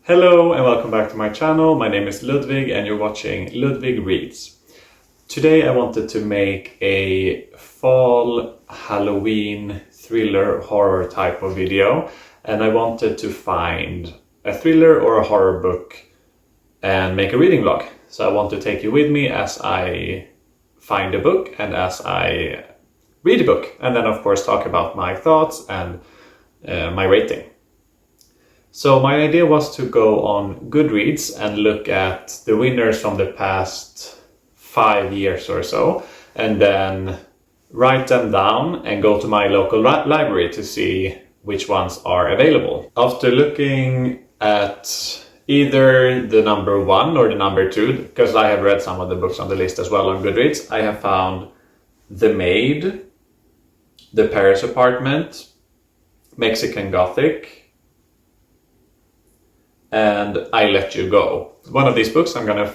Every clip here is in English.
Hello and welcome back to my channel. My name is Ludwig and you're watching Ludwig Reads. Today I wanted to make a fall Halloween thriller horror type of video, and I wanted to find a thriller or a horror book and make a reading vlog. So I want to take you with me as I find a book and as I read a book, and then of course talk about my thoughts and my rating. So my idea was to go on Goodreads and look at the winners from the past 5 years or so, and then write them down and go to my local library to see which ones are available. After looking at either the number 1 or the number 2, because I have read some of the books on the list as well on Goodreads, I have found The Maid, The Paris Apartment, Mexican Gothic, and I Let You Go. One of these books I'm gonna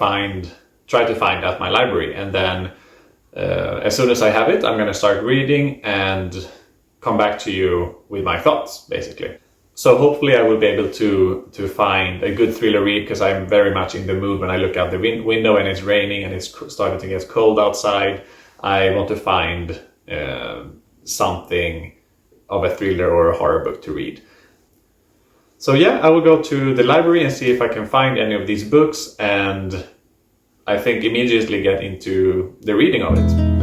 try to find at my library, and then as soon as I have it, I'm gonna start reading and come back to you with my thoughts, basically. So hopefully I will be able to find a good thriller read, because I'm very much in the mood when I look out the window and it's raining and it's starting to get cold outside. I want to find something of a thriller or a horror book to read. So yeah, I will go to the library and see if I can find any of these books, and I think immediately get into the reading of it.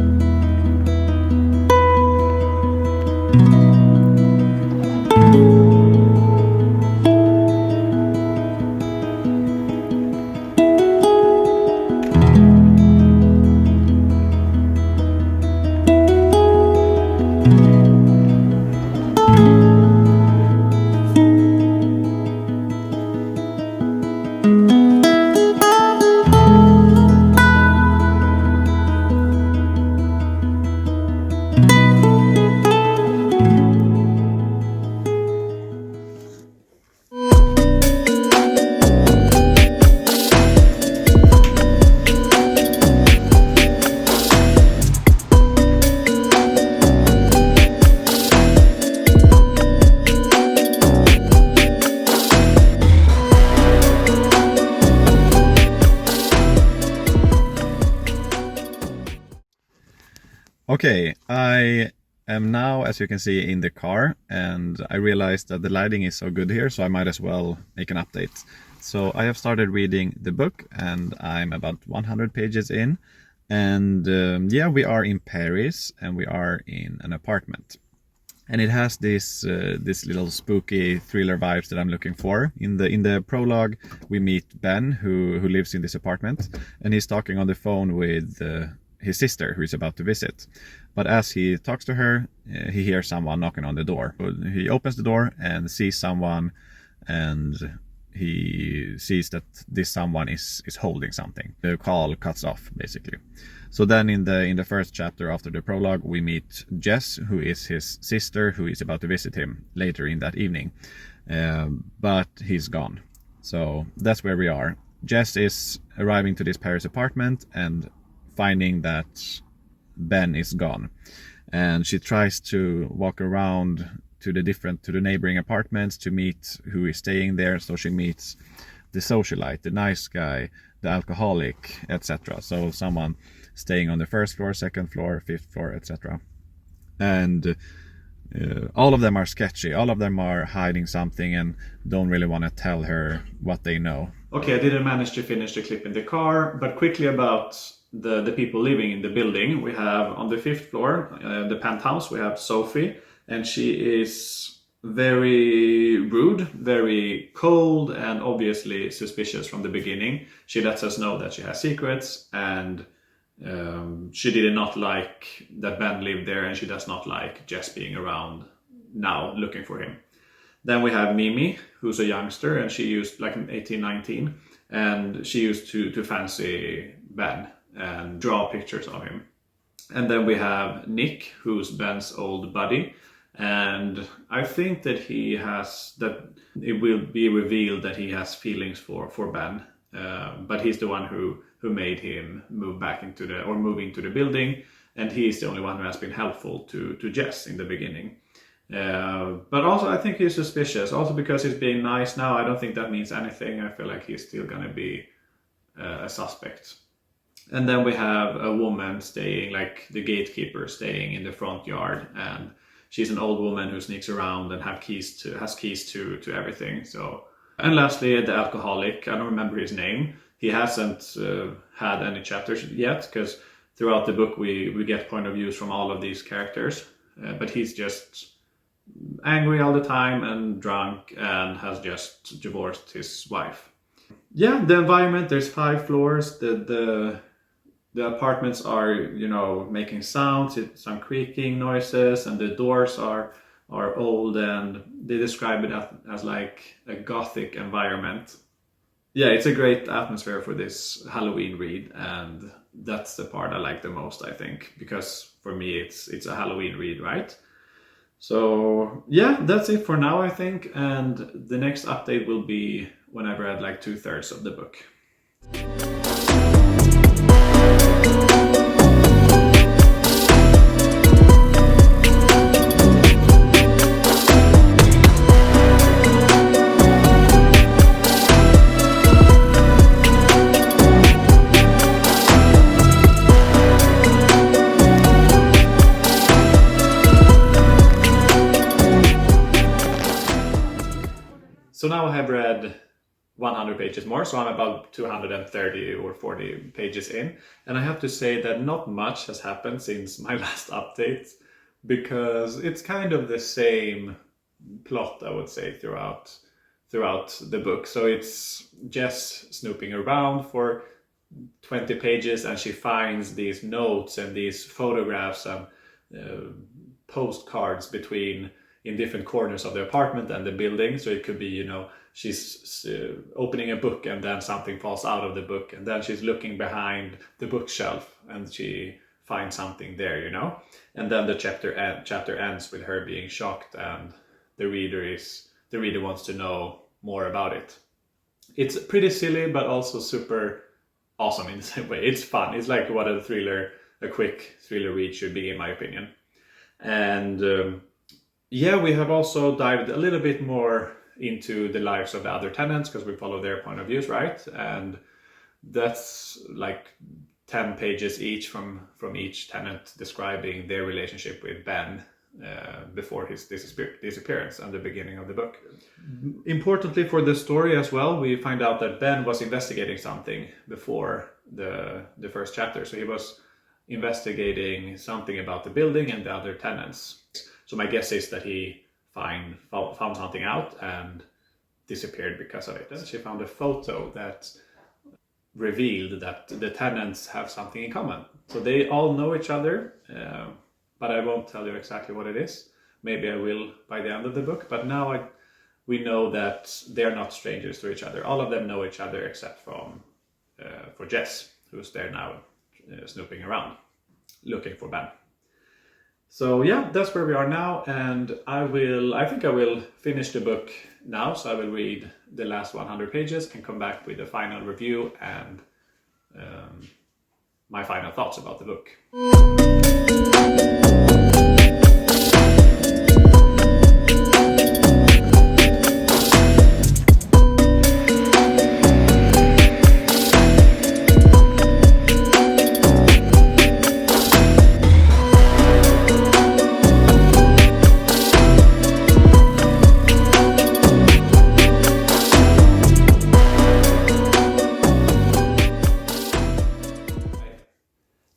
Okay, I am now, as you can see, in the car, and I realized that the lighting is so good here, so I might as well make an update. So I have started reading the book, and I'm about 100 pages in, and yeah, we are in Paris, and we are in an apartment. And it has this little spooky thriller vibes that I'm looking for. In the prologue, we meet Ben, who lives in this apartment, and he's talking on the phone with his sister, who is about to visit. But as he talks to her, he hears someone knocking on the door. He opens the door and sees someone, and he sees that this someone is holding something. The call cuts off, basically. So then in the first chapter after the prologue, we meet Jess, who is his sister, who is about to visit him later in that evening. But he's gone. So that's where we are. Jess is arriving to this Paris apartment and finding that Ben is gone, and she tries to walk around to the neighboring apartments to meet who is staying there. So she meets the socialite, the nice guy, the alcoholic, etc. So someone staying on the first floor, second floor, fifth floor, etc. And all of them are sketchy. All of them are hiding something and don't really want to tell her what they know. Okay, I didn't manage to finish the clip in the car, but quickly about the people living in the building. We have on the 5th floor, the penthouse, we have Sophie, and she is very rude, very cold, and obviously suspicious from the beginning. She lets us know that she has secrets, and she did not like that Ben lived there, and she does not like Jess being around now looking for him. Then we have Mimi, who's a youngster, and she used like 18, 19, and she used to fancy Ben and draw pictures of him. And then we have Nick, who's Ben's old buddy, and I think that it will be revealed that he has feelings for Ben, but he's the one who made him move into the building, and he's the only one who has been helpful to Jess in the beginning. But also I think he's suspicious. Also because he's being nice now, I don't think that means anything. I feel like he's still gonna be a suspect. And then we have a woman staying, like the gatekeeper staying in the front yard, and she's an old woman who sneaks around and has keys to everything. So, and lastly, the alcoholic. I don't remember his name. He hasn't had any chapters yet, because throughout the book we get point of views from all of these characters. But he's just angry all the time and drunk and has just divorced his wife. Yeah, the environment. There's 5 floors. The apartments are, you know, making sounds, some creaking noises, and the doors are old, and they describe it as like a gothic environment. Yeah, it's a great atmosphere for this Halloween read, and that's the part I like the most, I think, because for me it's a Halloween read, right? So yeah, that's it for now, I think, and the next update will be when I've read like 2/3 of the book. So now I have read 100 pages more, so I'm about 230 or 40 pages in. And I have to say that not much has happened since my last update, because it's kind of the same plot, I would say, throughout the book. So it's Jess snooping around for 20 pages, and she finds these notes and these photographs and postcards in different corners of the apartment and the building. So it could be, you know, she's opening a book and then something falls out of the book, and then she's looking behind the bookshelf and she finds something there, you know. And then the chapter ends with her being shocked, and the reader wants to know more about it. It's pretty silly, but also super awesome in the same way. It's fun. It's like what a quick thriller read should be, in my opinion. And yeah, we have also dived a little bit more into the lives of the other tenants, because we follow their point of views, right? And that's like 10 pages each from each tenant describing their relationship with Ben before his disappearance and the beginning of the book. Importantly for the story as well, we find out that Ben was investigating something before the first chapter. So he was investigating something about the building and the other tenants. So my guess is that he found something out and disappeared because of it. And she found a photo that revealed that the tenants have something in common. So they all know each other, but I won't tell you exactly what it is. Maybe I will by the end of the book, but now we know that they're not strangers to each other. All of them know each other except for Jess, who's there now snooping around, looking for Ben. So yeah, that's where we are now, and I think I will finish the book now, so I will read the last 100 pages and come back with a final review and my final thoughts about the book.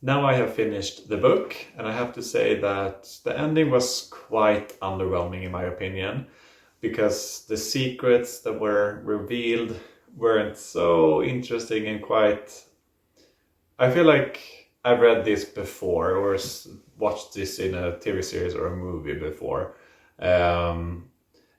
Now I have finished the book, and I have to say that the ending was quite underwhelming in my opinion, because the secrets that were revealed weren't so interesting and I feel like I've read this before or watched this in a TV series or a movie before. And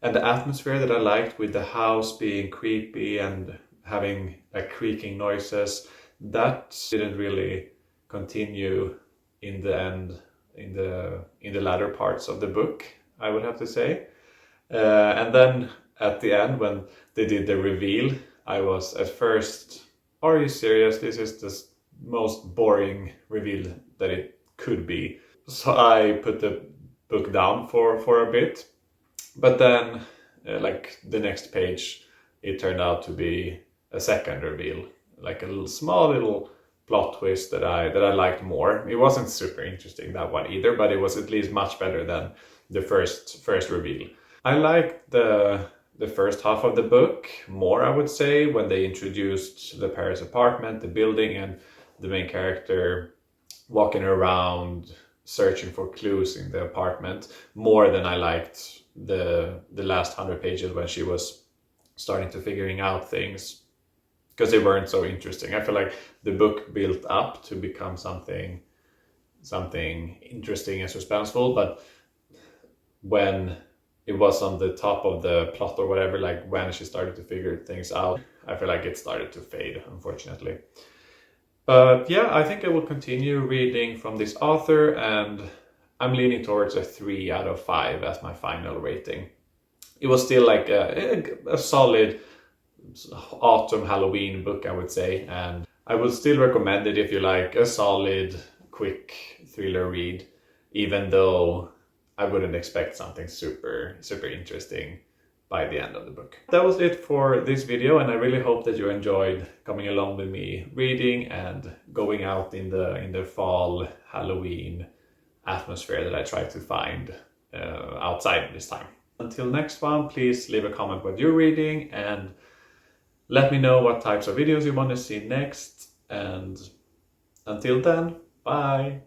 the atmosphere that I liked, with the house being creepy and having like creaking noises, that didn't really continue in the end, in the latter parts of the book, I would have to say. And then at the end, when they did the reveal, I was at first, are you serious? This is the most boring reveal that it could be. So I put the book down for a bit. But then, like the next page, it turned out to be a second reveal, like a little small little plot twist that I liked more. It wasn't super interesting, that one either, but it was at least much better than the first reveal. I liked the first half of the book more, I would say, when they introduced the Paris apartment, the building, and the main character walking around searching for clues in the apartment, more than I liked the last 100 pages when she was starting to figuring out things, because they weren't so interesting. I feel like the book built up to become something interesting and suspenseful, but when it was on the top of the plot or whatever, like when she started to figure things out, I feel like it started to fade, unfortunately. But yeah, I think I will continue reading from this author, and I'm leaning towards a 3 out of 5 as my final rating. It was still like a solid autumn Halloween book, I would say, and I would still recommend it if you like a solid, quick thriller read, even though I wouldn't expect something super interesting by the end of the book. That was it for this video, and I really hope that you enjoyed coming along with me reading and going out in the fall Halloween atmosphere that I tried to find outside this time. Until next one, please leave a comment what you're reading and let me know what types of videos you want to see next. And until then, bye!